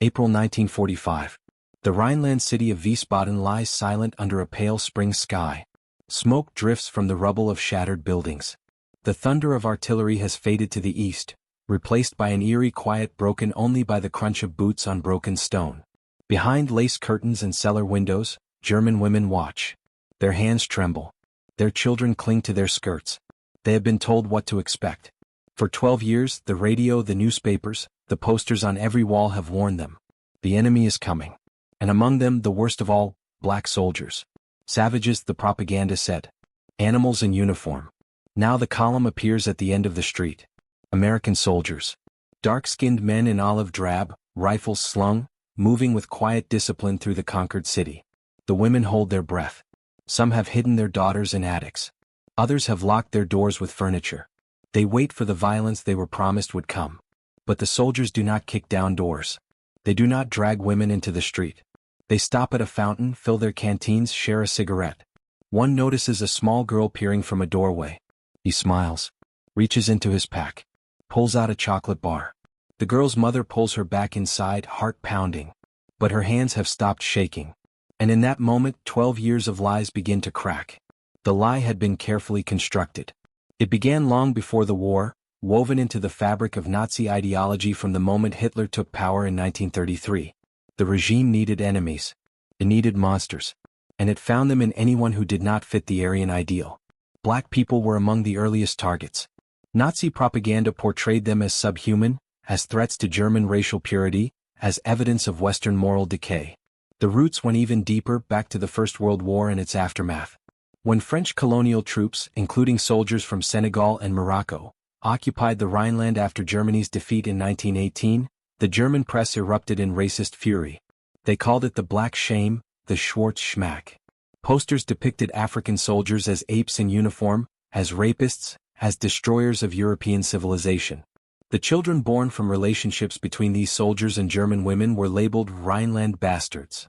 April 1945. The Rhineland city of Wiesbaden lies silent under a pale spring sky. Smoke drifts from the rubble of shattered buildings. The thunder of artillery has faded to the east, replaced by an eerie quiet broken only by the crunch of boots on broken stone. Behind lace curtains and cellar windows, German women watch. Their hands tremble. Their children cling to their skirts. They have been told what to expect. For 12 years, the radio, the newspapers, the posters on every wall have warned them. The enemy is coming. And among them, the worst of all, black soldiers. Savages, the propaganda said. Animals in uniform. Now the column appears at the end of the street. American soldiers. Dark-skinned men in olive drab, rifles slung, moving with quiet discipline through the conquered city. The women hold their breath. Some have hidden their daughters in attics. Others have locked their doors with furniture. They wait for the violence they were promised would come. But the soldiers do not kick down doors. They do not drag women into the street. They stop at a fountain, fill their canteens, share a cigarette. One notices a small girl peering from a doorway. He smiles, reaches into his pack, pulls out a chocolate bar. The girl's mother pulls her back inside, heart pounding. But her hands have stopped shaking. And in that moment, 12 years of lies begin to crack. The lie had been carefully constructed. It began long before the war, woven into the fabric of Nazi ideology from the moment Hitler took power in 1933. The regime needed enemies. It needed monsters. And it found them in anyone who did not fit the Aryan ideal. Black people were among the earliest targets. Nazi propaganda portrayed them as subhuman, as threats to German racial purity, as evidence of Western moral decay. The roots went even deeper, back to the First World War and its aftermath. When French colonial troops, including soldiers from Senegal and Morocco, occupied the Rhineland after Germany's defeat in 1918, the German press erupted in racist fury. They called it the Black Shame, the Schwarzschmack. Posters depicted African soldiers as apes in uniform, as rapists, as destroyers of European civilization. The children born from relationships between these soldiers and German women were labeled Rhineland bastards.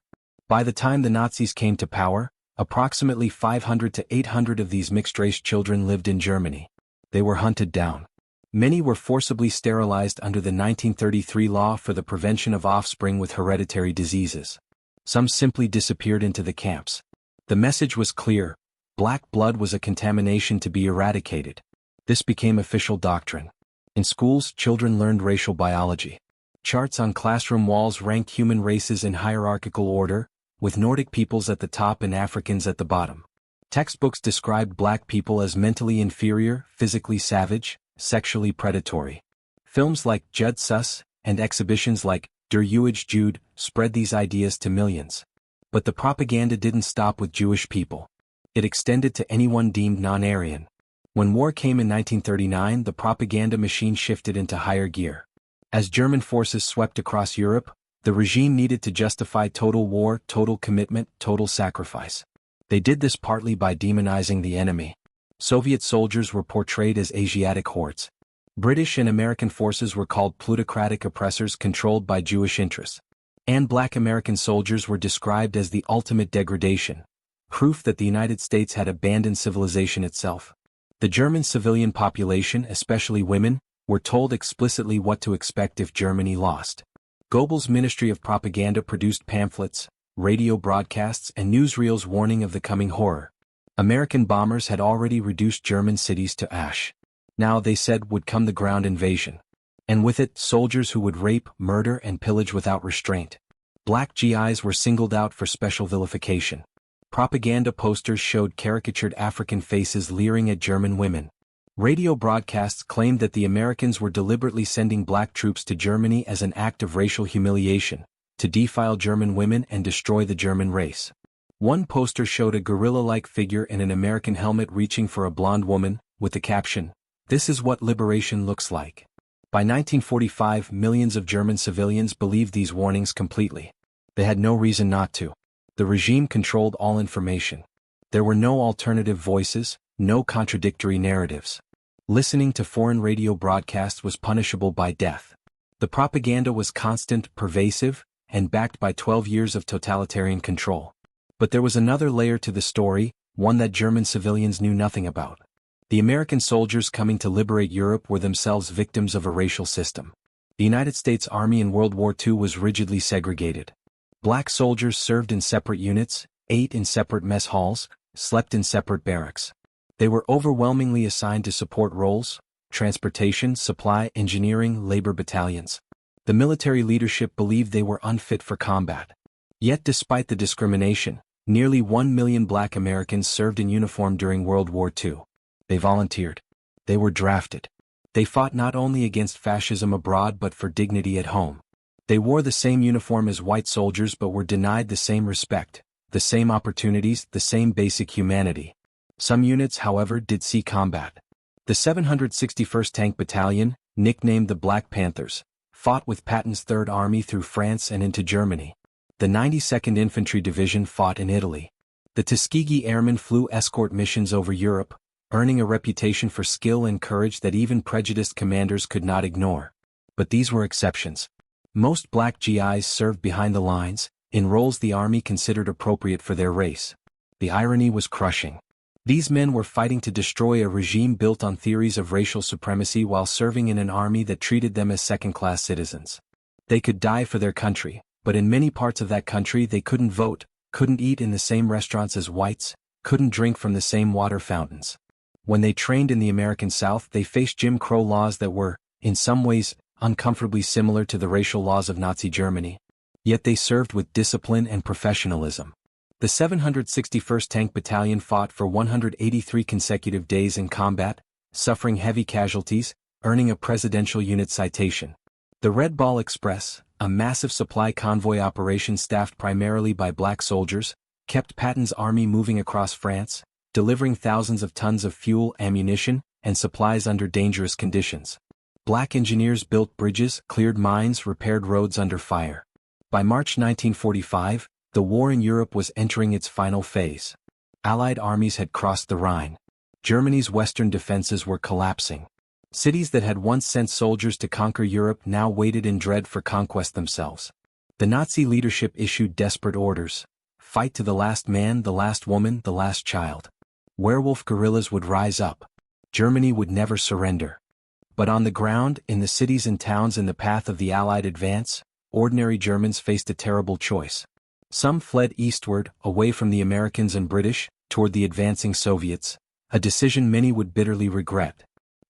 By the time the Nazis came to power, approximately 500 to 800 of these mixed-race children lived in Germany. They were hunted down. Many were forcibly sterilized under the 1933 law for the prevention of offspring with hereditary diseases. Some simply disappeared into the camps. The message was clear: black blood was a contamination to be eradicated. This became official doctrine. In schools, children learned racial biology. Charts on classroom walls ranked human races in hierarchical order, with Nordic peoples at the top and Africans at the bottom. Textbooks described black people as mentally inferior, physically savage, sexually predatory. Films like Judd Sus and exhibitions like Der Jewige Jude spread these ideas to millions. But the propaganda didn't stop with Jewish people. It extended to anyone deemed non-Aryan. When war came in 1939, the propaganda machine shifted into higher gear. As German forces swept across Europe, the regime needed to justify total war, total commitment, total sacrifice. They did this partly by demonizing the enemy. Soviet soldiers were portrayed as Asiatic hordes. British and American forces were called plutocratic oppressors controlled by Jewish interests. And black American soldiers were described as the ultimate degradation, proof that the United States had abandoned civilization itself. The German civilian population, especially women, were told explicitly what to expect if Germany lost. Goebbels' Ministry of Propaganda produced pamphlets, radio broadcasts, and newsreels warning of the coming horror. American bombers had already reduced German cities to ash. Now, they said, would come the ground invasion. And with it, soldiers who would rape, murder, and pillage without restraint. Black GIs were singled out for special vilification. Propaganda posters showed caricatured African faces leering at German women. Radio broadcasts claimed that the Americans were deliberately sending black troops to Germany as an act of racial humiliation, to defile German women and destroy the German race. One poster showed a gorilla-like figure in an American helmet reaching for a blonde woman, with the caption, "This is what liberation looks like." By 1945, millions of German civilians believed these warnings completely. They had no reason not to. The regime controlled all information. There were no alternative voices, no contradictory narratives. Listening to foreign radio broadcasts was punishable by death. The propaganda was constant, pervasive, and backed by 12 years of totalitarian control. But there was another layer to the story, one that German civilians knew nothing about. The American soldiers coming to liberate Europe were themselves victims of a racial system. The United States Army in World War II was rigidly segregated. Black soldiers served in separate units, ate in separate mess halls, slept in separate barracks. They were overwhelmingly assigned to support roles, transportation, supply, engineering, labor battalions. The military leadership believed they were unfit for combat. Yet despite the discrimination, nearly 1 million Black Americans served in uniform during World War II. They volunteered. They were drafted. They fought not only against fascism abroad but for dignity at home. They wore the same uniform as white soldiers but were denied the same respect, the same opportunities, the same basic humanity. Some units, however, did see combat. The 761st Tank Battalion, nicknamed the Black Panthers, fought with Patton's Third Army through France and into Germany. The 92nd Infantry Division fought in Italy. The Tuskegee Airmen flew escort missions over Europe, earning a reputation for skill and courage that even prejudiced commanders could not ignore. But these were exceptions. Most Black GIs served behind the lines, in roles the Army considered appropriate for their race. The irony was crushing. These men were fighting to destroy a regime built on theories of racial supremacy while serving in an army that treated them as second-class citizens. They could die for their country, but in many parts of that country they couldn't vote, couldn't eat in the same restaurants as whites, couldn't drink from the same water fountains. When they trained in the American South, they faced Jim Crow laws that were, in some ways, uncomfortably similar to the racial laws of Nazi Germany. Yet they served with discipline and professionalism. The 761st Tank Battalion fought for 183 consecutive days in combat, suffering heavy casualties, earning a Presidential Unit citation. The Red Ball Express, a massive supply convoy operation staffed primarily by Black soldiers, kept Patton's army moving across France, delivering thousands of tons of fuel, ammunition, and supplies under dangerous conditions. Black engineers built bridges, cleared mines, repaired roads under fire. By March 1945, the war in Europe was entering its final phase. Allied armies had crossed the Rhine. Germany's western defenses were collapsing. Cities that had once sent soldiers to conquer Europe now waited in dread for conquest themselves. The Nazi leadership issued desperate orders: fight to the last man, the last woman, the last child. Werewolf guerrillas would rise up. Germany would never surrender. But on the ground, in the cities and towns in the path of the Allied advance, ordinary Germans faced a terrible choice. Some fled eastward, away from the Americans and British, toward the advancing Soviets, a decision many would bitterly regret.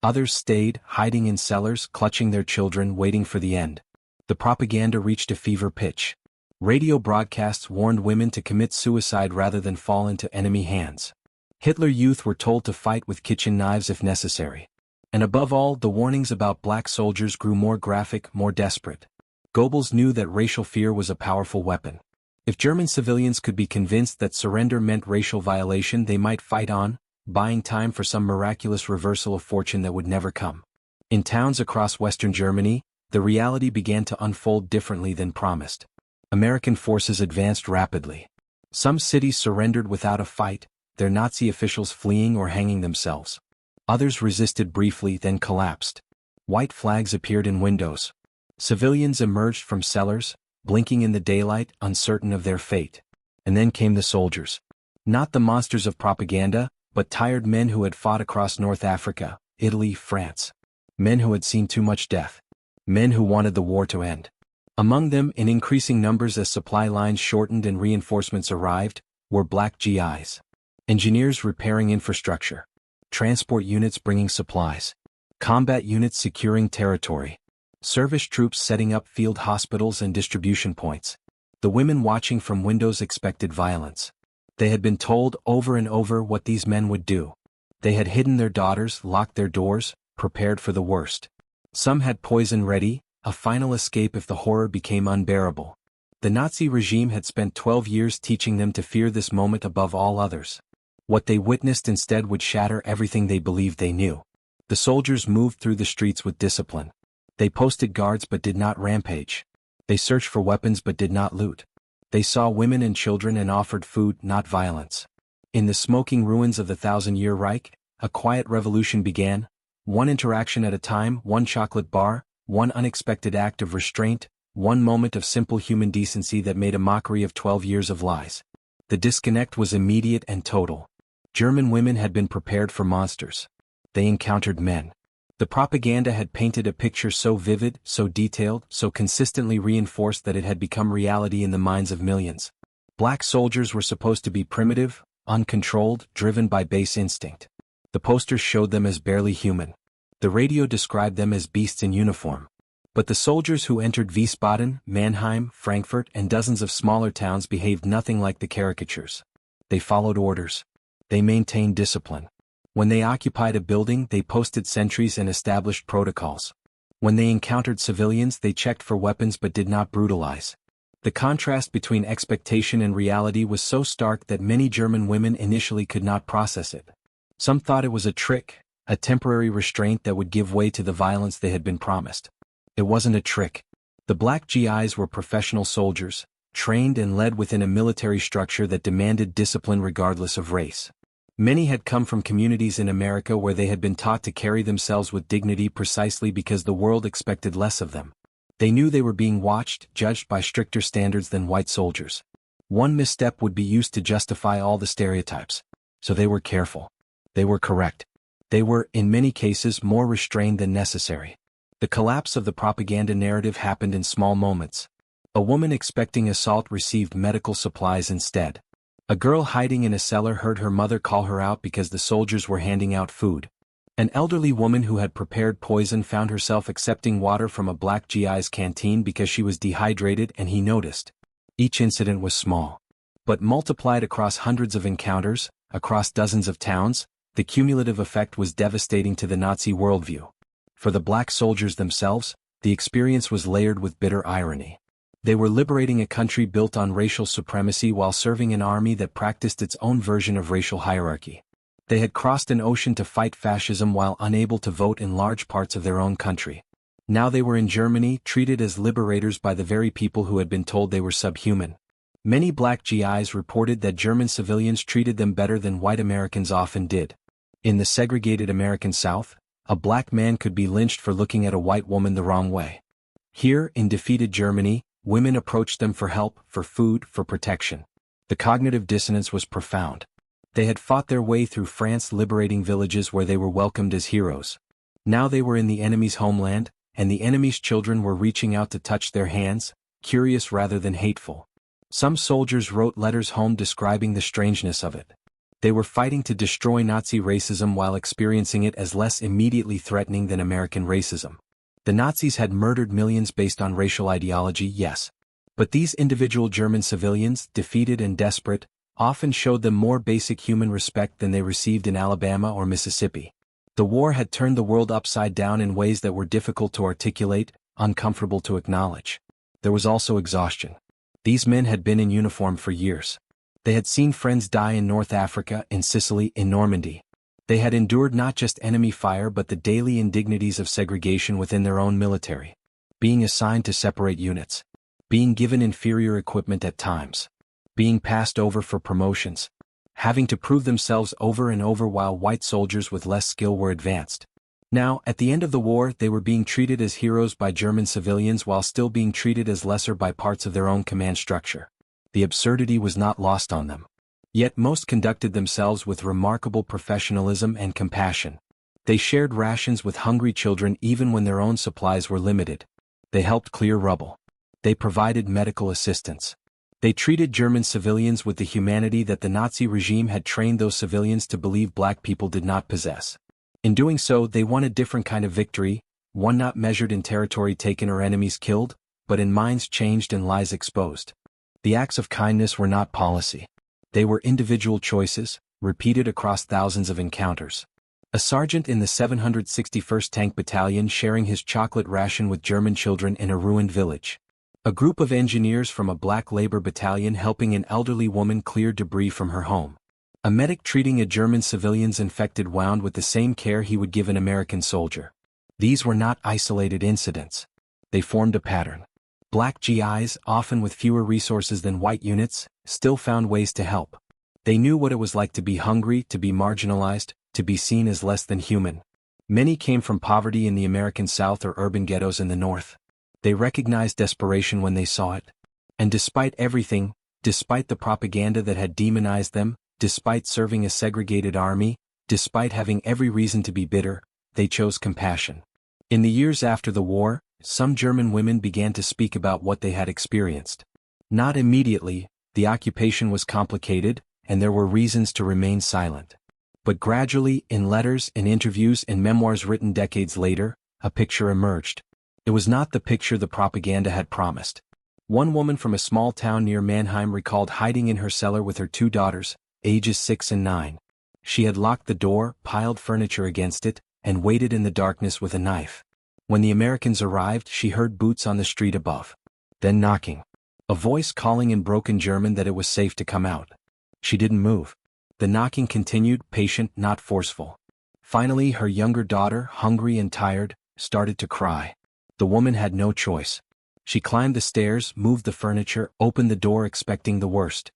Others stayed, hiding in cellars, clutching their children, waiting for the end. The propaganda reached a fever pitch. Radio broadcasts warned women to commit suicide rather than fall into enemy hands. Hitler Youth were told to fight with kitchen knives if necessary. And above all, the warnings about Black soldiers grew more graphic, more desperate. Goebbels knew that racial fear was a powerful weapon. If German civilians could be convinced that surrender meant racial violation, they might fight on, buying time for some miraculous reversal of fortune that would never come. In towns across Western Germany, the reality began to unfold differently than promised. American forces advanced rapidly. Some cities surrendered without a fight, their Nazi officials fleeing or hanging themselves. Others resisted briefly, then collapsed. White flags appeared in windows. Civilians emerged from cellars, blinking in the daylight, uncertain of their fate. And then came the soldiers. Not the monsters of propaganda, but tired men who had fought across North Africa, Italy, France. Men who had seen too much death. Men who wanted the war to end. Among them, in increasing numbers as supply lines shortened and reinforcements arrived, were Black GIs. Engineers repairing infrastructure. Transport units bringing supplies. Combat units securing territory. Service troops setting up field hospitals and distribution points. The women watching from windows expected violence. They had been told over and over what these men would do. They had hidden their daughters, locked their doors, prepared for the worst. Some had poison ready, a final escape if the horror became unbearable. The Nazi regime had spent 12 years teaching them to fear this moment above all others. What they witnessed instead would shatter everything they believed they knew. The soldiers moved through the streets with discipline. They posted guards but did not rampage. They searched for weapons but did not loot. They saw women and children and offered food, not violence. In the smoking ruins of the Thousand-Year Reich, a quiet revolution began, one interaction at a time, one chocolate bar, one unexpected act of restraint, one moment of simple human decency that made a mockery of 12 years of lies. The disconnect was immediate and total. German women had been prepared for monsters. They encountered men. The propaganda had painted a picture so vivid, so detailed, so consistently reinforced that it had become reality in the minds of millions. Black soldiers were supposed to be primitive, uncontrolled, driven by base instinct. The posters showed them as barely human. The radio described them as beasts in uniform. But the soldiers who entered Wiesbaden, Mannheim, Frankfurt, and dozens of smaller towns behaved nothing like the caricatures. They followed orders. They maintained discipline. When they occupied a building, they posted sentries and established protocols. When they encountered civilians, they checked for weapons but did not brutalize. The contrast between expectation and reality was so stark that many German women initially could not process it. Some thought it was a trick, a temporary restraint that would give way to the violence they had been promised. It wasn't a trick. The Black GIs were professional soldiers, trained and led within a military structure that demanded discipline regardless of race. Many had come from communities in America where they had been taught to carry themselves with dignity precisely because the world expected less of them. They knew they were being watched, judged by stricter standards than white soldiers. One misstep would be used to justify all the stereotypes. So they were careful. They were correct. They were, in many cases, more restrained than necessary. The collapse of the propaganda narrative happened in small moments. A woman expecting assault received medical supplies instead. A girl hiding in a cellar heard her mother call her out because the soldiers were handing out food. An elderly woman who had prepared poison found herself accepting water from a Black GI's canteen because she was dehydrated and he noticed. Each incident was small. But multiplied across hundreds of encounters, across dozens of towns, the cumulative effect was devastating to the Nazi worldview. For the black soldiers themselves, the experience was layered with bitter irony. They were liberating a country built on racial supremacy while serving an army that practiced its own version of racial hierarchy. They had crossed an ocean to fight fascism while unable to vote in large parts of their own country. Now they were in Germany, treated as liberators by the very people who had been told they were subhuman. Many Black GIs reported that German civilians treated them better than white Americans often did. In the segregated American South, a black man could be lynched for looking at a white woman the wrong way. Here, in defeated Germany, women approached them for help, for food, for protection. The cognitive dissonance was profound. They had fought their way through France liberating villages where they were welcomed as heroes. Now they were in the enemy's homeland, and the enemy's children were reaching out to touch their hands, curious rather than hateful. Some soldiers wrote letters home describing the strangeness of it. They were fighting to destroy Nazi racism while experiencing it as less immediately threatening than American racism. The Nazis had murdered millions based on racial ideology, yes. But these individual German civilians, defeated and desperate, often showed them more basic human respect than they received in Alabama or Mississippi. The war had turned the world upside down in ways that were difficult to articulate, uncomfortable to acknowledge. There was also exhaustion. These men had been in uniform for years. They had seen friends die in North Africa, in Sicily, in Normandy. They had endured not just enemy fire but the daily indignities of segregation within their own military. Being assigned to separate units. Being given inferior equipment at times. Being passed over for promotions. Having to prove themselves over and over while white soldiers with less skill were advanced. Now, at the end of the war, they were being treated as heroes by German civilians while still being treated as lesser by parts of their own command structure. The absurdity was not lost on them. Yet most conducted themselves with remarkable professionalism and compassion. They shared rations with hungry children even when their own supplies were limited. They helped clear rubble. They provided medical assistance. They treated German civilians with the humanity that the Nazi regime had trained those civilians to believe black people did not possess. In doing so, they won a different kind of victory, one not measured in territory taken or enemies killed, but in minds changed and lies exposed. The acts of kindness were not policy. They were individual choices, repeated across thousands of encounters. A sergeant in the 761st Tank Battalion sharing his chocolate ration with German children in a ruined village. A group of engineers from a black labor battalion helping an elderly woman clear debris from her home. A medic treating a German civilian's infected wound with the same care he would give an American soldier. These were not isolated incidents. They formed a pattern. Black GIs, often with fewer resources than white units, still found ways to help. They knew what it was like to be hungry, to be marginalized, to be seen as less than human. Many came from poverty in the American South or urban ghettos in the North. They recognized desperation when they saw it. And despite everything, despite the propaganda that had demonized them, despite serving a segregated army, despite having every reason to be bitter, they chose compassion. In the years after the war, some German women began to speak about what they had experienced. Not immediately, the occupation was complicated, and there were reasons to remain silent. But gradually, in letters and interviews and memoirs written decades later, a picture emerged. It was not the picture the propaganda had promised. One woman from a small town near Mannheim recalled hiding in her cellar with her 2 daughters, ages 6 and 9. She had locked the door, piled furniture against it, and waited in the darkness with a knife. When the Americans arrived, she heard boots on the street above. Then knocking. A voice calling in broken German that it was safe to come out. She didn't move. The knocking continued, patient, not forceful. Finally, her younger daughter, hungry and tired, started to cry. The woman had no choice. She climbed the stairs, moved the furniture, opened the door expecting the worst.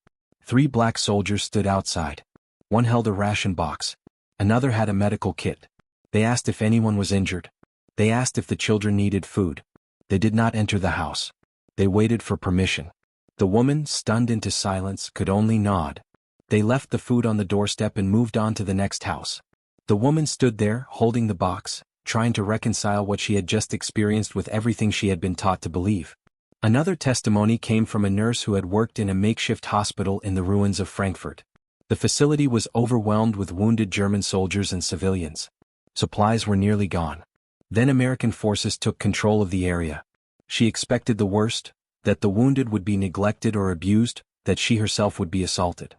3 black soldiers stood outside. One held a ration box. Another had a medical kit. They asked if anyone was injured. They asked if the children needed food. They did not enter the house. They waited for permission. The woman, stunned into silence, could only nod. They left the food on the doorstep and moved on to the next house. The woman stood there, holding the box, trying to reconcile what she had just experienced with everything she had been taught to believe. Another testimony came from a nurse who had worked in a makeshift hospital in the ruins of Frankfurt. The facility was overwhelmed with wounded German soldiers and civilians. Supplies were nearly gone. Then American forces took control of the area. She expected the worst, that the wounded would be neglected or abused, that she herself would be assaulted.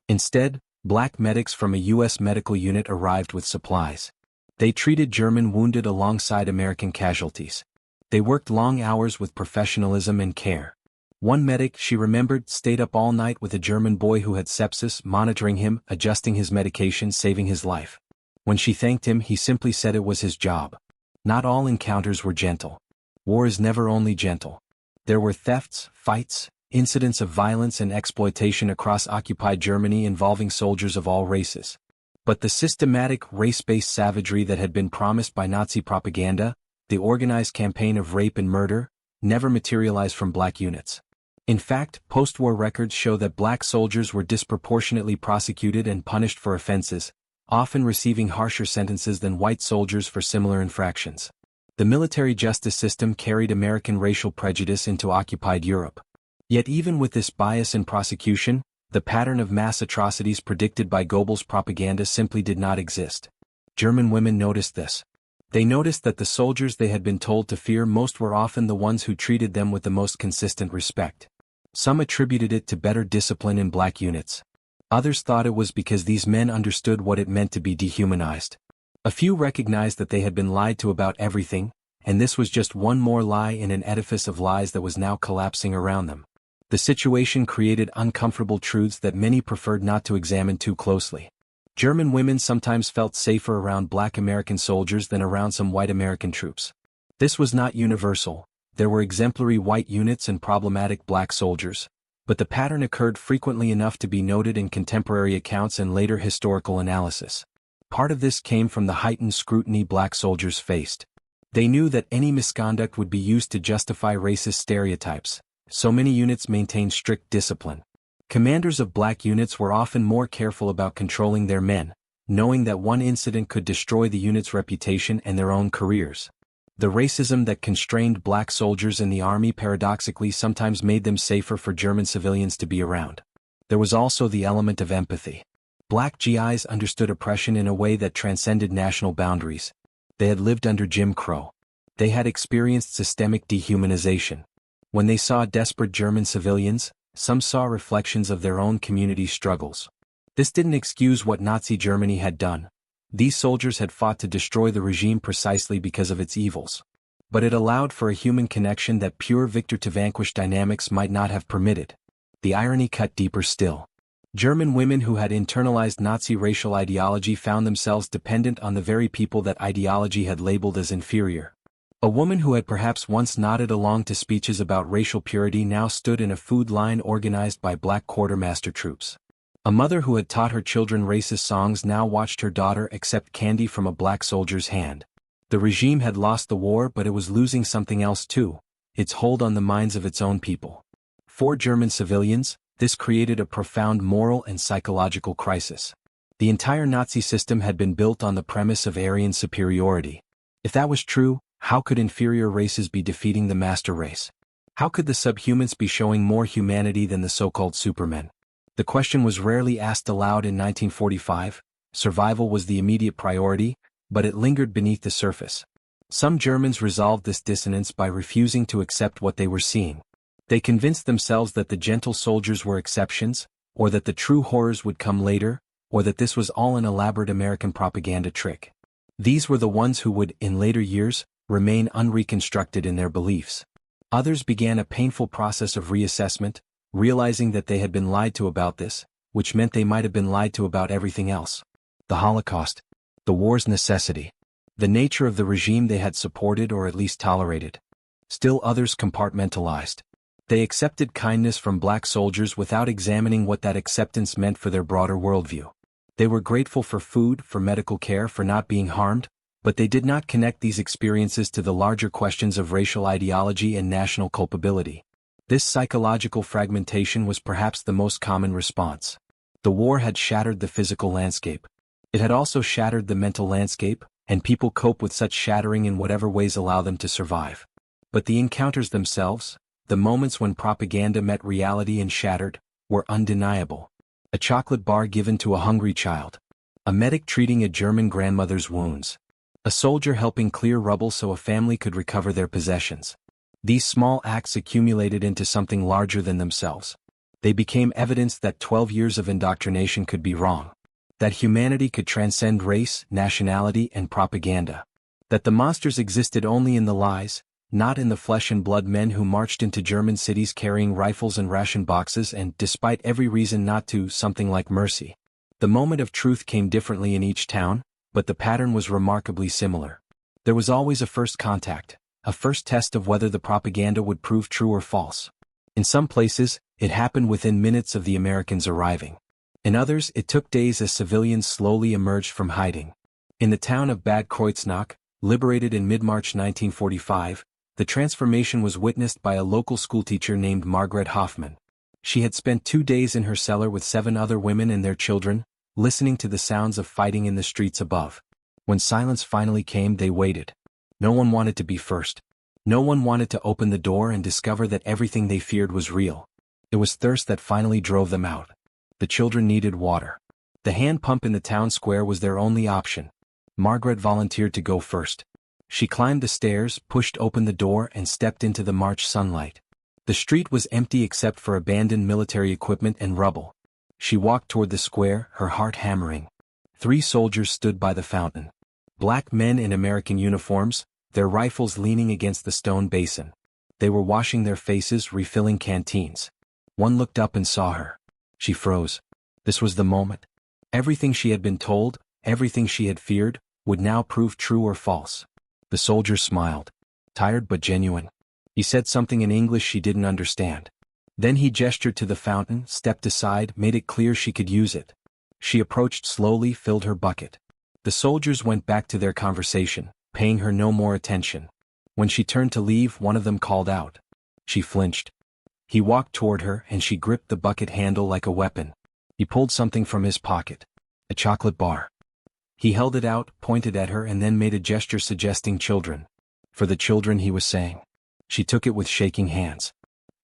Instead, black medics from a U.S. medical unit arrived with supplies. They treated German wounded alongside American casualties. They worked long hours with professionalism and care. One medic, she remembered, stayed up all night with a German boy who had sepsis, monitoring him, adjusting his medication, saving his life. When she thanked him, he simply said it was his job. Not all encounters were gentle. War is never only gentle. There were thefts, fights, incidents of violence and exploitation across occupied Germany involving soldiers of all races. But the systematic, race-based savagery that had been promised by Nazi propaganda, the organized campaign of rape and murder, never materialized from black units. In fact, post-war records show that black soldiers were disproportionately prosecuted and punished for offenses, often receiving harsher sentences than white soldiers for similar infractions. The military justice system carried American racial prejudice into occupied Europe. Yet even with this bias in prosecution, the pattern of mass atrocities predicted by Goebbels' propaganda simply did not exist. German women noticed this. They noticed that the soldiers they had been told to fear most were often the ones who treated them with the most consistent respect. Some attributed it to better discipline in black units. Others thought it was because these men understood what it meant to be dehumanized. A few recognized that they had been lied to about everything, and this was just one more lie in an edifice of lies that was now collapsing around them. The situation created uncomfortable truths that many preferred not to examine too closely. German women sometimes felt safer around black American soldiers than around some white American troops. This was not universal. There were exemplary white units and problematic black soldiers, but the pattern occurred frequently enough to be noted in contemporary accounts and later historical analysis. Part of this came from the heightened scrutiny black soldiers faced. They knew that any misconduct would be used to justify racist stereotypes, so many units maintained strict discipline. Commanders of black units were often more careful about controlling their men, knowing that one incident could destroy the unit's reputation and their own careers. The racism that constrained black soldiers in the army paradoxically sometimes made them safer for German civilians to be around. There was also the element of empathy. Black GIs understood oppression in a way that transcended national boundaries. They had lived under Jim Crow. They had experienced systemic dehumanization. When they saw desperate German civilians, some saw reflections of their own community's struggles. This didn't excuse what Nazi Germany had done. These soldiers had fought to destroy the regime precisely because of its evils. But it allowed for a human connection that pure victor-to-vanquish dynamics might not have permitted. The irony cut deeper still. German women who had internalized Nazi racial ideology found themselves dependent on the very people that ideology had labeled as inferior. A woman who had perhaps once nodded along to speeches about racial purity now stood in a food line organized by black quartermaster troops. A mother who had taught her children racist songs now watched her daughter accept candy from a black soldier's hand. The regime had lost the war, but it was losing something else too: its hold on the minds of its own people. For German civilians, this created a profound moral and psychological crisis. The entire Nazi system had been built on the premise of Aryan superiority. If that was true, how could inferior races be defeating the master race? How could the subhumans be showing more humanity than the so-called supermen? The question was rarely asked aloud in 1945. Survival was the immediate priority, but it lingered beneath the surface. Some Germans resolved this dissonance by refusing to accept what they were seeing. They convinced themselves that the gentle soldiers were exceptions, or that the true horrors would come later, or that this was all an elaborate American propaganda trick. These were the ones who would, in later years, remain unreconstructed in their beliefs. Others began a painful process of reassessment, realizing that they had been lied to about this, which meant they might have been lied to about everything else. The Holocaust, the war's necessity, the nature of the regime they had supported or at least tolerated. Still others compartmentalized. They accepted kindness from black soldiers without examining what that acceptance meant for their broader worldview. They were grateful for food, for medical care, for not being harmed, but they did not connect these experiences to the larger questions of racial ideology and national culpability. This psychological fragmentation was perhaps the most common response. The war had shattered the physical landscape. It had also shattered the mental landscape, and people cope with such shattering in whatever ways allow them to survive. But the encounters themselves, the moments when propaganda met reality and shattered, were undeniable. A chocolate bar given to a hungry child. A medic treating a German grandmother's wounds. A soldier helping clear rubble so a family could recover their possessions. These small acts accumulated into something larger than themselves. They became evidence that 12 years of indoctrination could be wrong. That humanity could transcend race, nationality, and propaganda. That the monsters existed only in the lies, not in the flesh and blood men who marched into German cities carrying rifles and ration boxes and, despite every reason not to, something like mercy. The moment of truth came differently in each town, but the pattern was remarkably similar. There was always a first contact, a first test of whether the propaganda would prove true or false. In some places, it happened within minutes of the Americans arriving. In others, it took days as civilians slowly emerged from hiding. In the town of Bad Kreuznach, liberated in mid-March 1945, the transformation was witnessed by a local schoolteacher named Margaret Hoffman. She had spent 2 days in her cellar with 7 other women and their children, listening to the sounds of fighting in the streets above. When silence finally came, they waited. No one wanted to be first. No one wanted to open the door and discover that everything they feared was real. It was thirst that finally drove them out. The children needed water. The hand pump in the town square was their only option. Margaret volunteered to go first. She climbed the stairs, pushed open the door, and stepped into the March sunlight. The street was empty except for abandoned military equipment and rubble. She walked toward the square, her heart hammering. 3 soldiers stood by the fountain. Black men in American uniforms, their rifles leaning against the stone basin. They were washing their faces, refilling canteens. One looked up and saw her. She froze. This was the moment. Everything she had been told, everything she had feared, would now prove true or false. The soldier smiled. Tired but genuine. He said something in English she didn't understand. Then he gestured to the fountain, stepped aside, made it clear she could use it. She approached slowly, filled her bucket. The soldiers went back to their conversation, paying her no more attention. When she turned to leave, one of them called out. She flinched. He walked toward her and she gripped the bucket handle like a weapon. He pulled something from his pocket. A chocolate bar. He held it out, pointed at her, and then made a gesture suggesting children. For the children, he was saying. She took it with shaking hands.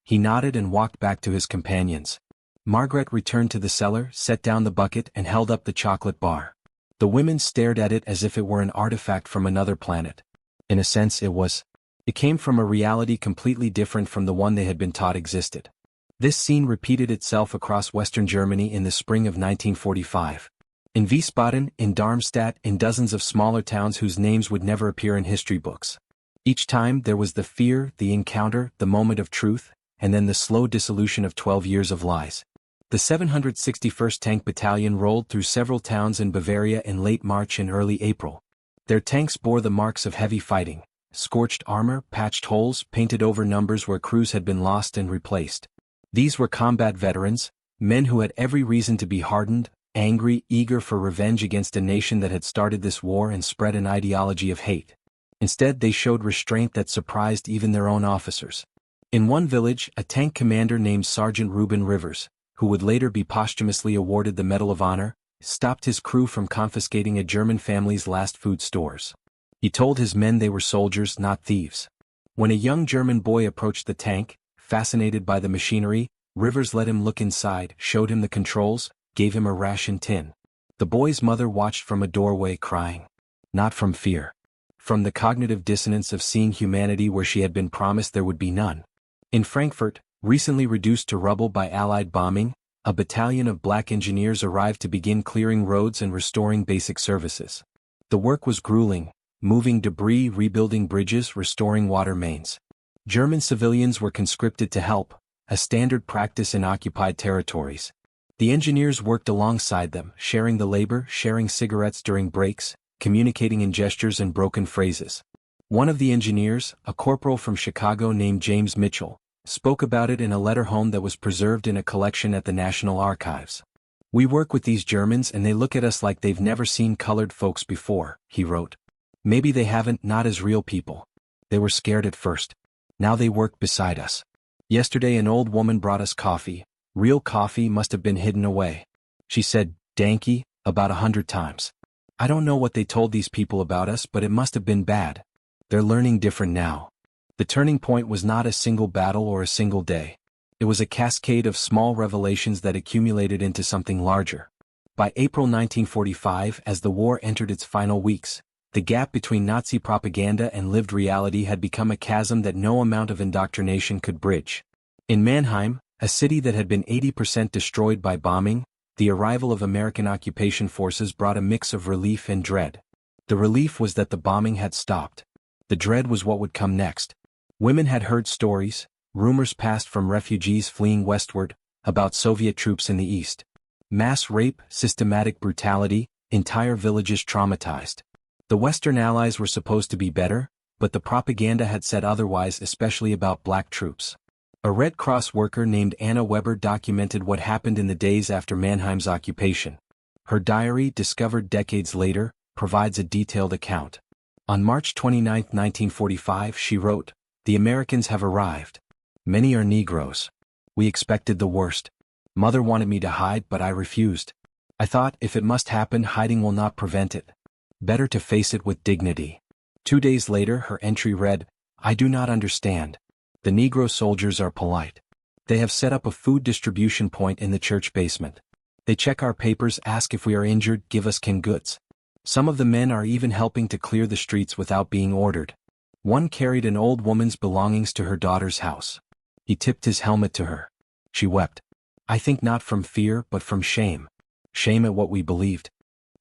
He nodded and walked back to his companions. Margaret returned to the cellar, set down the bucket, and held up the chocolate bar. The women stared at it as if it were an artifact from another planet. In a sense, it was. It came from a reality completely different from the one they had been taught existed. This scene repeated itself across Western Germany in the spring of 1945. In Wiesbaden, in Darmstadt, in dozens of smaller towns whose names would never appear in history books. Each time there was the fear, the encounter, the moment of truth, and then the slow dissolution of 12 years of lies. The 761st Tank Battalion rolled through several towns in Bavaria in late March and early April. Their tanks bore the marks of heavy fighting, scorched armor, patched holes, painted over numbers where crews had been lost and replaced. These were combat veterans, men who had every reason to be hardened, angry, eager for revenge against a nation that had started this war and spread an ideology of hate. Instead, they showed restraint that surprised even their own officers. In one village, a tank commander named Sergeant Reuben Rivers, who would later be posthumously awarded the Medal of Honor, stopped his crew from confiscating a German family's last food stores. He told his men they were soldiers, not thieves. When a young German boy approached the tank, fascinated by the machinery, Rivers let him look inside, showed him the controls, gave him a ration tin. The boy's mother watched from a doorway crying. Not from fear. From the cognitive dissonance of seeing humanity where she had been promised there would be none. In Frankfurt, recently reduced to rubble by Allied bombing, a battalion of black engineers arrived to begin clearing roads and restoring basic services. The work was grueling, moving debris, rebuilding bridges, restoring water mains. German civilians were conscripted to help, a standard practice in occupied territories. The engineers worked alongside them, sharing the labor, sharing cigarettes during breaks, communicating in gestures and broken phrases. One of the engineers, a corporal from Chicago named James Mitchell, spoke about it in a letter home that was preserved in a collection at the National Archives. "We work with these Germans and they look at us like they've never seen colored folks before," he wrote. "Maybe they haven't, not as real people. They were scared at first. Now they work beside us. Yesterday an old woman brought us coffee. Real coffee must have been hidden away. She said, 'Danke,' about 100 times. I don't know what they told these people about us, but it must have been bad. They're learning different now." The turning point was not a single battle or a single day. It was a cascade of small revelations that accumulated into something larger. By April 1945, as the war entered its final weeks, the gap between Nazi propaganda and lived reality had become a chasm that no amount of indoctrination could bridge. In Mannheim, a city that had been 80% destroyed by bombing, the arrival of American occupation forces brought a mix of relief and dread. The relief was that the bombing had stopped. The dread was what would come next. Women had heard stories, rumors passed from refugees fleeing westward, about Soviet troops in the east. Mass rape, systematic brutality, entire villages traumatized. The Western Allies were supposed to be better, but the propaganda had said otherwise, especially about black troops. A Red Cross worker named Anna Weber documented what happened in the days after Mannheim's occupation. Her diary, discovered decades later, provides a detailed account. On March 29, 1945, she wrote, "The Americans have arrived. Many are Negroes. We expected the worst. Mother wanted me to hide, but I refused. I thought, if it must happen, hiding will not prevent it. Better to face it with dignity." 2 days later, her entry read, "I do not understand. The Negro soldiers are polite. They have set up a food distribution point in the church basement. They check our papers, ask if we are injured, give us canned goods. Some of the men are even helping to clear the streets without being ordered. One carried an old woman's belongings to her daughter's house. He tipped his helmet to her. She wept. I think not from fear but from shame. Shame at what we believed."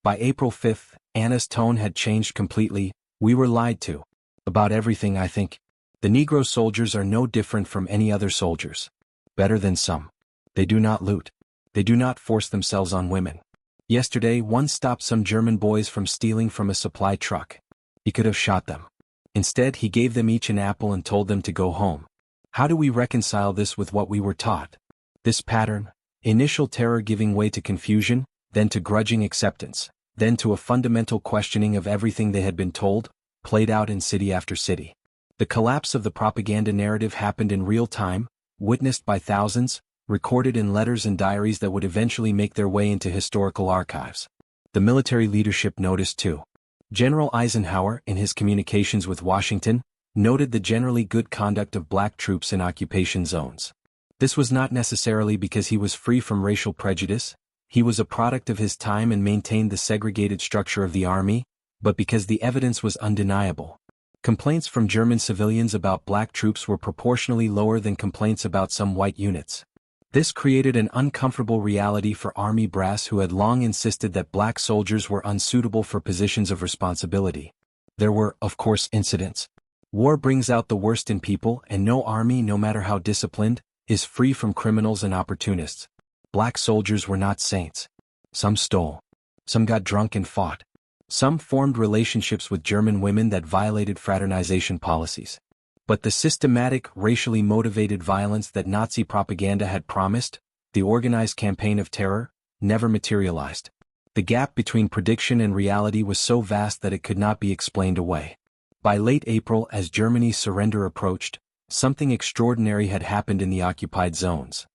By April 5, Anna's tone had changed completely. "We were lied to. About everything, I think. The Negro soldiers are no different from any other soldiers. Better than some. They do not loot. They do not force themselves on women. Yesterday one stopped some German boys from stealing from a supply truck. He could have shot them. Instead he gave them each an apple and told them to go home. How do we reconcile this with what we were taught? This pattern, initial terror giving way to confusion, then to grudging acceptance, then to a fundamental questioning of everything they had been told, played out in city after city. The collapse of the propaganda narrative happened in real time, witnessed by thousands, recorded in letters and diaries that would eventually make their way into historical archives. The military leadership noticed too. General Eisenhower, in his communications with Washington, noted the generally good conduct of black troops in occupation zones. This was not necessarily because he was free from racial prejudice, he was a product of his time and maintained the segregated structure of the army, but because the evidence was undeniable. Complaints from German civilians about black troops were proportionally lower than complaints about some white units. This created an uncomfortable reality for army brass who had long insisted that black soldiers were unsuitable for positions of responsibility. There were, of course, incidents. War brings out the worst in people, and no army, no matter how disciplined, is free from criminals and opportunists. Black soldiers were not saints. Some stole. Some got drunk and fought. Some formed relationships with German women that violated fraternization policies. But the systematic, racially motivated violence that Nazi propaganda had promised, the organized campaign of terror, never materialized. The gap between prediction and reality was so vast that it could not be explained away. By late April, as Germany's surrender approached, something extraordinary had happened in the occupied zones.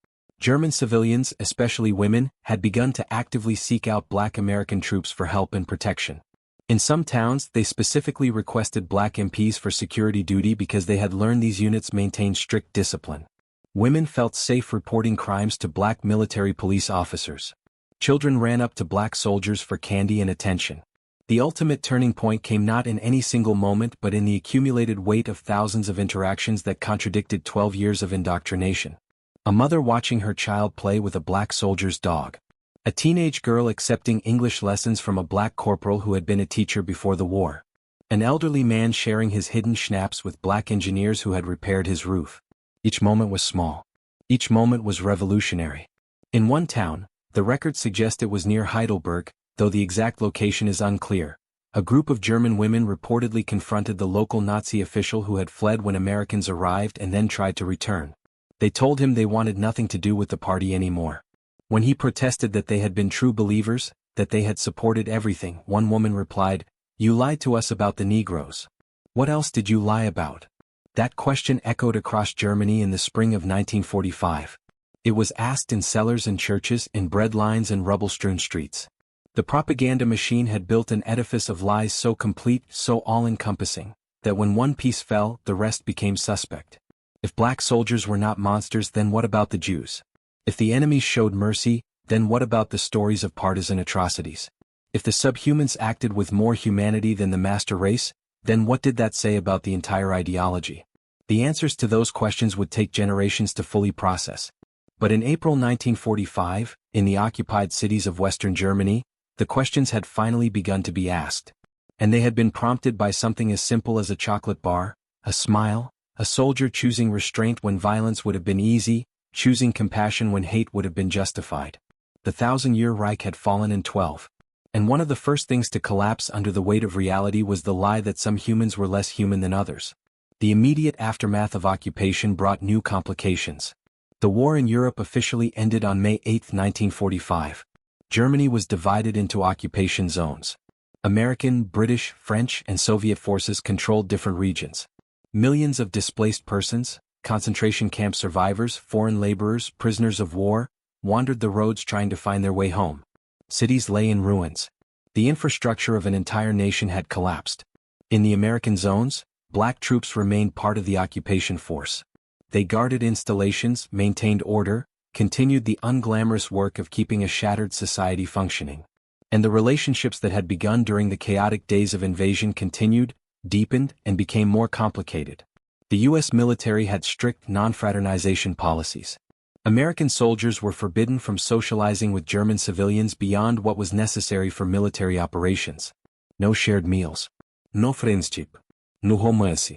German civilians, especially women, had begun to actively seek out Black American troops for help and protection. In some towns, they specifically requested Black MPs for security duty because they had learned these units maintained strict discipline. Women felt safe reporting crimes to Black military police officers. Children ran up to Black soldiers for candy and attention. The ultimate turning point came not in any single moment but in the accumulated weight of thousands of interactions that contradicted 12 years of indoctrination. A mother watching her child play with a Black soldier's dog. A teenage girl accepting English lessons from a Black corporal who had been a teacher before the war. An elderly man sharing his hidden schnapps with Black engineers who had repaired his roof. Each moment was small. Each moment was revolutionary. In one town, the records suggest it was near Heidelberg, though the exact location is unclear, a group of German women reportedly confronted the local Nazi official who had fled when Americans arrived and then tried to return. They told him they wanted nothing to do with the party anymore. When he protested that they had been true believers, that they had supported everything, one woman replied, "You lied to us about the Negroes. What else did you lie about?" That question echoed across Germany in the spring of 1945. It was asked in cellars and churches, in bread lines and rubble-strewn streets. The propaganda machine had built an edifice of lies so complete, so all-encompassing, that when one piece fell, the rest became suspect. If Black soldiers were not monsters, then what about the Jews? If the enemies showed mercy, then what about the stories of partisan atrocities? If the subhumans acted with more humanity than the master race, then what did that say about the entire ideology? The answers to those questions would take generations to fully process. But in April 1945, in the occupied cities of Western Germany, the questions had finally begun to be asked. And they had been prompted by something as simple as a chocolate bar, a smile, a soldier choosing restraint when violence would have been easy, choosing compassion when hate would have been justified. The 1,000-year Reich had fallen in 12. And one of the first things to collapse under the weight of reality was the lie that some humans were less human than others. The immediate aftermath of occupation brought new complications. The war in Europe officially ended on May 8, 1945. Germany was divided into occupation zones. American, British, French, and Soviet forces controlled different regions. Millions of displaced persons, concentration camp survivors, foreign laborers, prisoners of war, wandered the roads trying to find their way home. Cities lay in ruins. The infrastructure of an entire nation had collapsed. In the American zones, Black troops remained part of the occupation force. They guarded installations, maintained order, continued the unglamorous work of keeping a shattered society functioning. And the relationships that had begun during the chaotic days of invasion continued, deepened, and became more complicated. The U.S. military had strict non-fraternization policies. American soldiers were forbidden from socializing with German civilians beyond what was necessary for military operations. No shared meals. No friendship. No romance.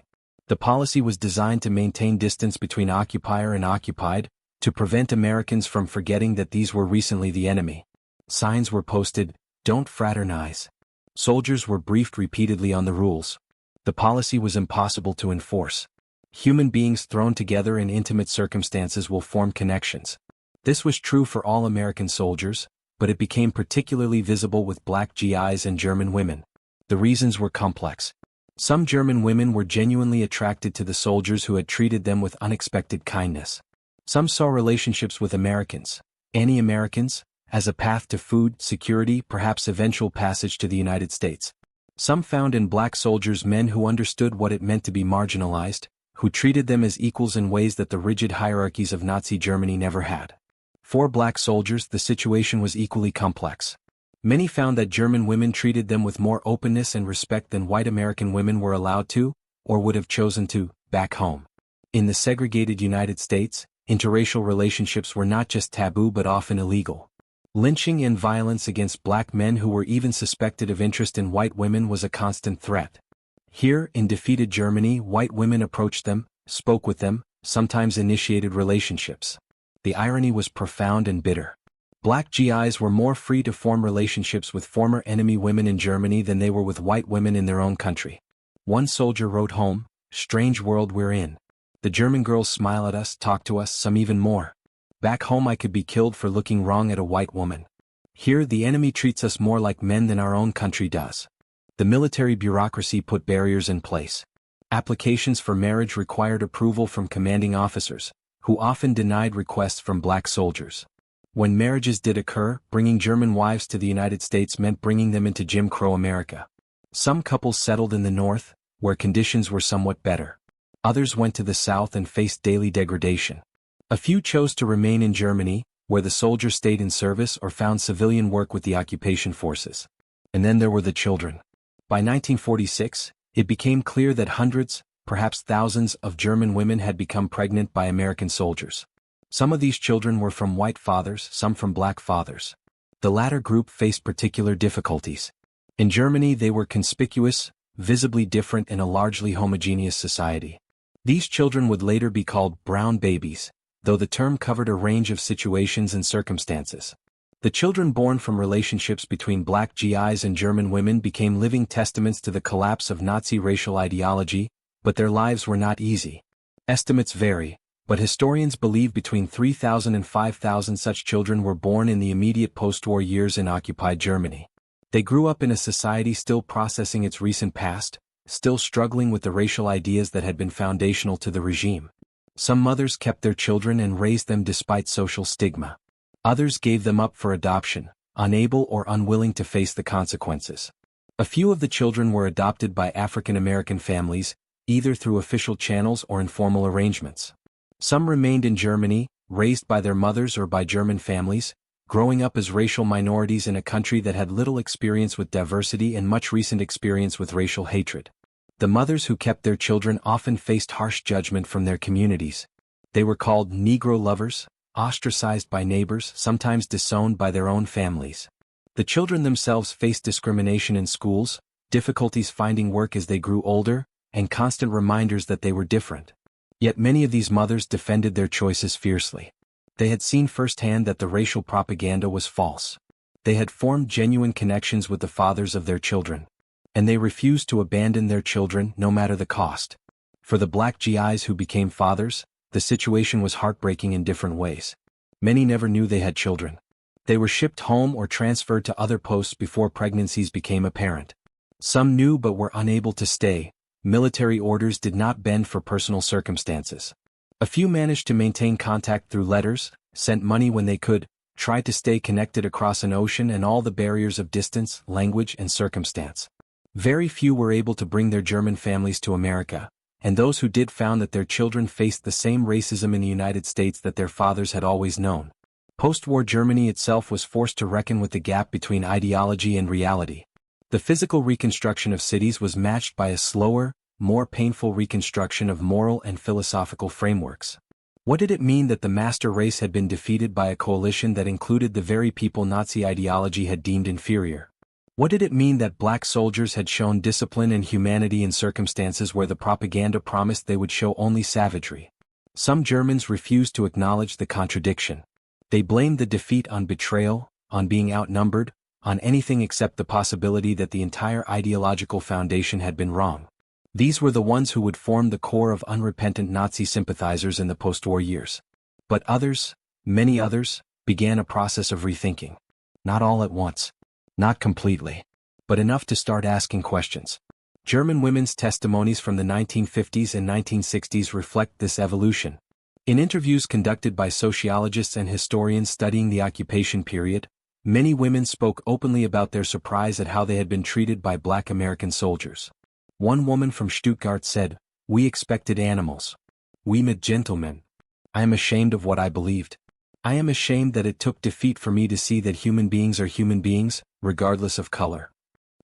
The policy was designed to maintain distance between occupier and occupied, to prevent Americans from forgetting that these were recently the enemy. Signs were posted, "Don't fraternize." Soldiers were briefed repeatedly on the rules. The policy was impossible to enforce. Human beings thrown together in intimate circumstances will form connections. This was true for all American soldiers, but it became particularly visible with Black GIs and German women. The reasons were complex. Some German women were genuinely attracted to the soldiers who had treated them with unexpected kindness. Some saw relationships with Americans, any Americans, as a path to food, security, perhaps eventual passage to the United States. Some found in Black soldiers men who understood what it meant to be marginalized, who treated them as equals in ways that the rigid hierarchies of Nazi Germany never had. For Black soldiers, the situation was equally complex. Many found that German women treated them with more openness and respect than white American women were allowed to, or would have chosen to, back home. In the segregated United States, interracial relationships were not just taboo but often illegal. Lynching and violence against Black men who were even suspected of interest in white women was a constant threat. Here, in defeated Germany, white women approached them, spoke with them, sometimes initiated relationships. The irony was profound and bitter. Black GIs were more free to form relationships with former enemy women in Germany than they were with white women in their own country. One soldier wrote home, "Strange world we're in. The German girls smile at us, talk to us, some even more. Back home I could be killed for looking wrong at a white woman. Here the enemy treats us more like men than our own country does." The military bureaucracy put barriers in place. Applications for marriage required approval from commanding officers, who often denied requests from black soldiers. When marriages did occur, bringing German wives to the United States meant bringing them into Jim Crow America. Some couples settled in the North, where conditions were somewhat better. Others went to the South and faced daily degradation. A few chose to remain in Germany, where the soldiers stayed in service or found civilian work with the occupation forces. And then there were the children. By 1946, it became clear that hundreds, perhaps thousands, of German women had become pregnant by American soldiers. Some of these children were from white fathers, some from black fathers. The latter group faced particular difficulties. In Germany, they were conspicuous, visibly different in a largely homogeneous society. These children would later be called brown babies, though the term covered a range of situations and circumstances. The children born from relationships between Black GIs and German women became living testaments to the collapse of Nazi racial ideology, but their lives were not easy. Estimates vary, but historians believe between 3,000 and 5,000 such children were born in the immediate post-war years in occupied Germany. They grew up in a society still processing its recent past, still struggling with the racial ideas that had been foundational to the regime. Some mothers kept their children and raised them despite social stigma. Others gave them up for adoption, unable or unwilling to face the consequences. A few of the children were adopted by African American families, either through official channels or informal arrangements. Some remained in Germany, raised by their mothers or by German families, growing up as racial minorities in a country that had little experience with diversity and much recent experience with racial hatred. The mothers who kept their children often faced harsh judgment from their communities. They were called Negro lovers, ostracized by neighbors, sometimes disowned by their own families. The children themselves faced discrimination in schools, difficulties finding work as they grew older, and constant reminders that they were different. Yet many of these mothers defended their choices fiercely. They had seen firsthand that the racial propaganda was false. They had formed genuine connections with the fathers of their children. And they refused to abandon their children no matter the cost. For the Black GIs who became fathers, the situation was heartbreaking in different ways. Many never knew they had children. They were shipped home or transferred to other posts before pregnancies became apparent. Some knew but were unable to stay. Military orders did not bend for personal circumstances. A few managed to maintain contact through letters, sent money when they could, tried to stay connected across an ocean and all the barriers of distance, language, and circumstance. Very few were able to bring their German families to America, and those who did found that their children faced the same racism in the United States that their fathers had always known. Post-war Germany itself was forced to reckon with the gap between ideology and reality. The physical reconstruction of cities was matched by a slower, more painful reconstruction of moral and philosophical frameworks. What did it mean that the master race had been defeated by a coalition that included the very people Nazi ideology had deemed inferior? What did it mean that black soldiers had shown discipline and humanity in circumstances where the propaganda promised they would show only savagery? Some Germans refused to acknowledge the contradiction. They blamed the defeat on betrayal, on being outnumbered, on anything except the possibility that the entire ideological foundation had been wrong. These were the ones who would form the core of unrepentant Nazi sympathizers in the post-war years. But others, many others, began a process of rethinking. Not all at once. Not completely. But enough to start asking questions. German women's testimonies from the 1950s and 1960s reflect this evolution. In interviews conducted by sociologists and historians studying the occupation period, many women spoke openly about their surprise at how they had been treated by Black American soldiers. One woman from Stuttgart said, "We expected animals. We met gentlemen. I am ashamed of what I believed. I am ashamed that it took defeat for me to see that human beings are human beings, regardless of color."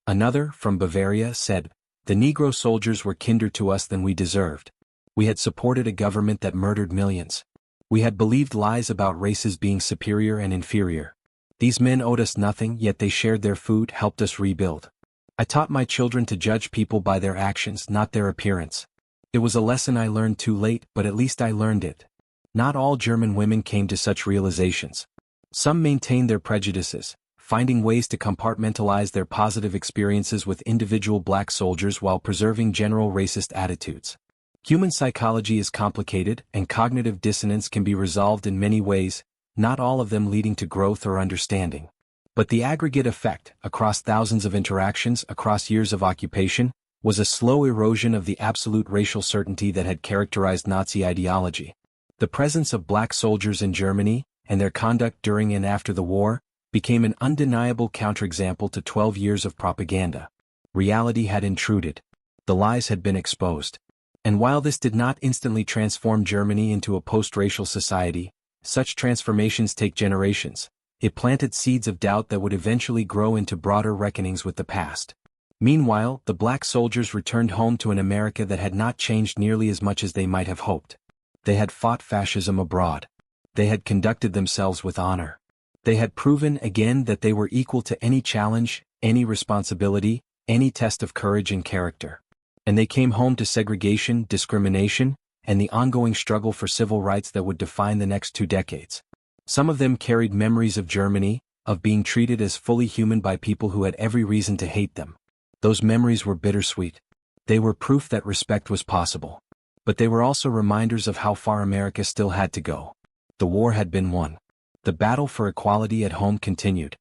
Another, from Bavaria, said, "The Negro soldiers were kinder to us than we deserved. We had supported a government that murdered millions. We had believed lies about races being superior and inferior. These men owed us nothing, yet they shared their food, helped us rebuild. I taught my children to judge people by their actions, not their appearance. It was a lesson I learned too late, but at least I learned it." Not all German women came to such realizations. Some maintained their prejudices, finding ways to compartmentalize their positive experiences with individual black soldiers while preserving general racist attitudes. Human psychology is complicated, and cognitive dissonance can be resolved in many ways, not all of them leading to growth or understanding. But the aggregate effect, across thousands of interactions, across years of occupation, was a slow erosion of the absolute racial certainty that had characterized Nazi ideology. The presence of black soldiers in Germany, and their conduct during and after the war, became an undeniable counterexample to 12 years of propaganda. Reality had intruded. The lies had been exposed. And while this did not instantly transform Germany into a post-racial society, such transformations take generations. It planted seeds of doubt that would eventually grow into broader reckonings with the past. Meanwhile, the black soldiers returned home to an America that had not changed nearly as much as they might have hoped. They had fought fascism abroad. They had conducted themselves with honor. They had proven again that they were equal to any challenge, any responsibility, any test of courage and character. And they came home to segregation, discrimination, and the ongoing struggle for civil rights that would define the next 2 decades. Some of them carried memories of Germany, of being treated as fully human by people who had every reason to hate them. Those memories were bittersweet. They were proof that respect was possible. But they were also reminders of how far America still had to go. The war had been won. The battle for equality at home continued.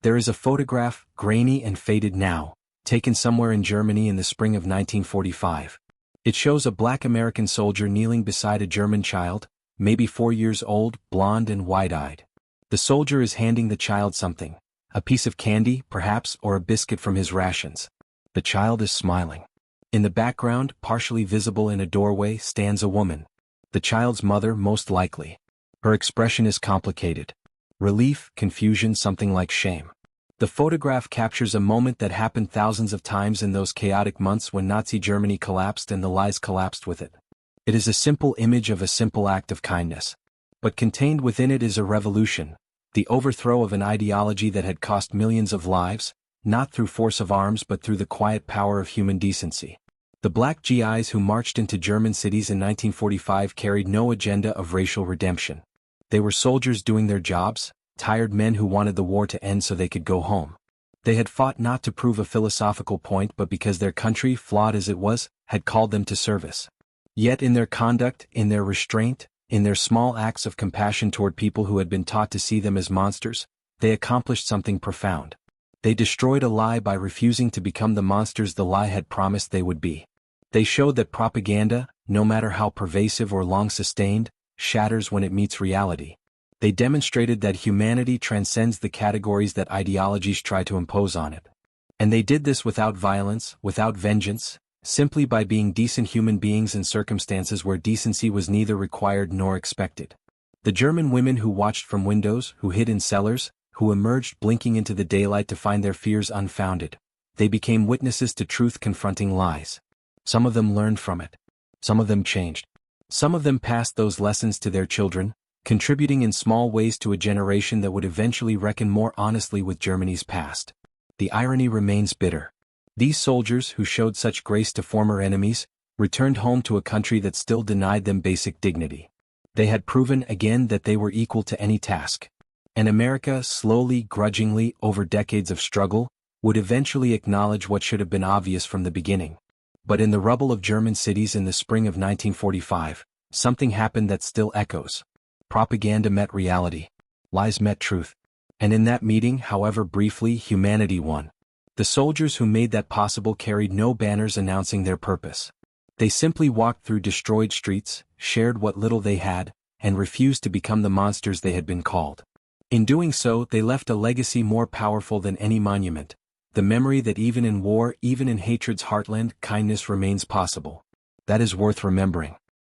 There is a photograph, grainy and faded now, taken somewhere in Germany in the spring of 1945. It shows a black American soldier kneeling beside a German child, maybe 4 years old, blonde and wide-eyed. The soldier is handing the child something, a piece of candy, perhaps, or a biscuit from his rations. The child is smiling. In the background, partially visible in a doorway, stands a woman. The child's mother, most likely. Her expression is complicated. Relief, confusion, something like shame. The photograph captures a moment that happened thousands of times in those chaotic months when Nazi Germany collapsed and the lies collapsed with it. It is a simple image of a simple act of kindness. But contained within it is a revolution, the overthrow of an ideology that had cost millions of lives, not through force of arms but through the quiet power of human decency. The Black GIs who marched into German cities in 1945 carried no agenda of racial redemption. They were soldiers doing their jobs, tired men who wanted the war to end so they could go home. They had fought not to prove a philosophical point but because their country, flawed as it was, had called them to service. Yet in their conduct, in their restraint, in their small acts of compassion toward people who had been taught to see them as monsters, they accomplished something profound. They destroyed a lie by refusing to become the monsters the lie had promised they would be. They showed that propaganda, no matter how pervasive or long-sustained, shatters when it meets reality. They demonstrated that humanity transcends the categories that ideologies try to impose on it. And they did this without violence, without vengeance, simply by being decent human beings in circumstances where decency was neither required nor expected. The German women who watched from windows, who hid in cellars, who emerged blinking into the daylight to find their fears unfounded, they became witnesses to truth confronting lies. Some of them learned from it. Some of them changed. Some of them passed those lessons to their children, contributing in small ways to a generation that would eventually reckon more honestly with Germany's past. The irony remains bitter. These soldiers, who showed such grace to former enemies, returned home to a country that still denied them basic dignity. They had proven again that they were equal to any task. And America, slowly, grudgingly, over decades of struggle, would eventually acknowledge what should have been obvious from the beginning. But in the rubble of German cities in the spring of 1945, something happened that still echoes. Propaganda met reality. Lies met truth. And in that meeting, however briefly, humanity won. The soldiers who made that possible carried no banners announcing their purpose. They simply walked through destroyed streets, shared what little they had, and refused to become the monsters they had been called. In doing so, they left a legacy more powerful than any monument. The memory that even in war, even in hatred's heartland, kindness remains possible. That is worth remembering.